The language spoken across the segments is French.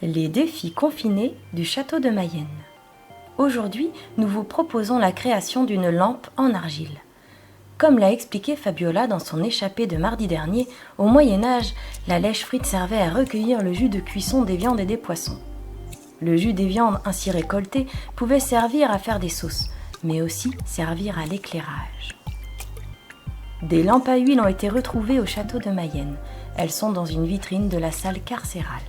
Les défis confinés du château de Mayenne. Aujourd'hui, nous vous proposons la création d'une lampe en argile. Comme l'a expliqué Fabiola dans son échappée de mardi dernier, au Moyen-Âge, la lèche frite servait à recueillir le jus de cuisson des viandes et des poissons. Le jus des viandes ainsi récolté pouvait servir à faire des sauces, mais aussi servir à l'éclairage. Des lampes à huile ont été retrouvées au château de Mayenne. Elles sont dans une vitrine de la salle carcérale.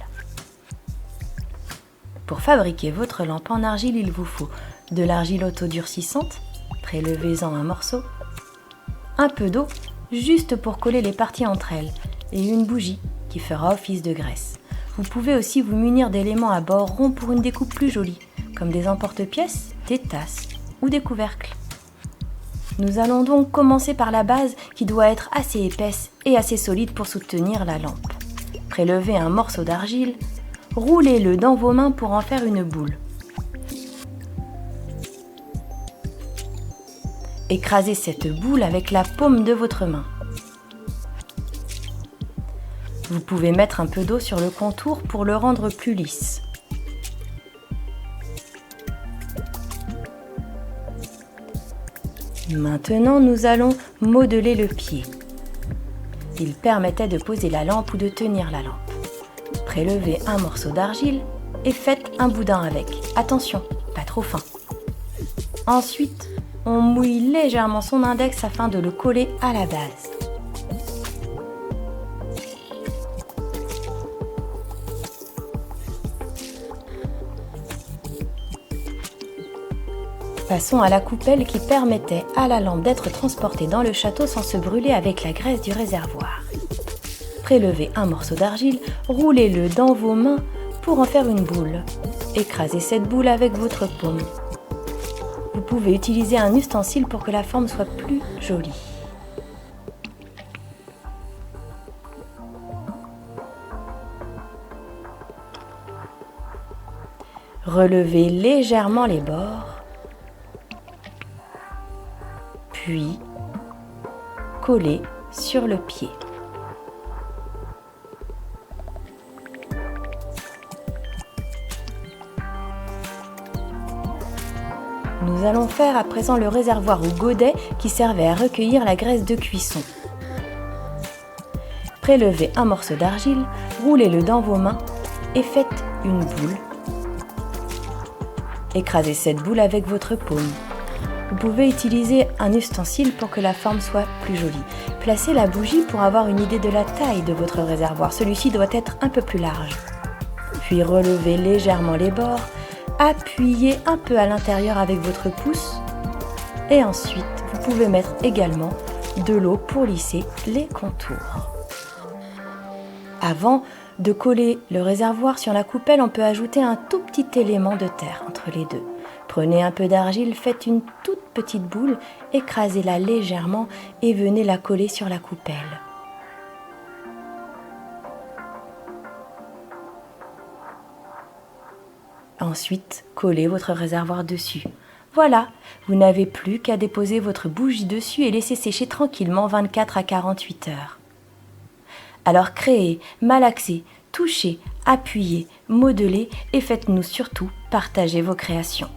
Pour fabriquer votre lampe en argile, il vous faut de l'argile autodurcissante, prélevez-en un morceau, un peu d'eau, juste pour coller les parties entre elles, et une bougie qui fera office de graisse. Vous pouvez aussi vous munir d'éléments à bord ronds pour une découpe plus jolie, comme des emporte-pièces, des tasses ou des couvercles. Nous allons donc commencer par la base qui doit être assez épaisse et assez solide pour soutenir la lampe. Prélevez un morceau d'argile, roulez-le dans vos mains pour en faire une boule. Écrasez cette boule avec la paume de votre main. Vous pouvez mettre un peu d'eau sur le contour pour le rendre plus lisse. Maintenant, nous allons modeler le pied. Il permettait de poser la lampe ou de tenir la lampe. Prélevez un morceau d'argile et faites un boudin avec. Attention, pas trop fin. Ensuite, on mouille légèrement son index afin de le coller à la base. Passons à la coupelle qui permettait à la lampe d'être transportée dans le château sans se brûler avec la graisse du réservoir. Prélevez un morceau d'argile, roulez-le dans vos mains pour en faire une boule. Écrasez cette boule avec votre paume. Vous pouvez utiliser un ustensile pour que la forme soit plus jolie. Relevez légèrement les bords, puis collez sur le pied. Nous allons faire à présent le réservoir ou godet qui servait à recueillir la graisse de cuisson. Prélevez un morceau d'argile, roulez-le dans vos mains et faites une boule. Écrasez cette boule avec votre paume. Vous pouvez utiliser un ustensile pour que la forme soit plus jolie. Placez la bougie pour avoir une idée de la taille de votre réservoir. Celui-ci doit être un peu plus large. Puis relevez légèrement les bords. Appuyez un peu à l'intérieur avec votre pouce et ensuite vous pouvez mettre également de l'eau pour lisser les contours. Avant de coller le réservoir sur la coupelle, on peut ajouter un tout petit élément de terre entre les deux. Prenez un peu d'argile, faites une toute petite boule, écrasez-la légèrement et venez la coller sur la coupelle. Ensuite, collez votre réservoir dessus. Voilà, vous n'avez plus qu'à déposer votre bougie dessus et laisser sécher tranquillement 24 à 48 heures. Alors créez, malaxez, touchez, appuyez, modelez et faites-nous surtout partager vos créations.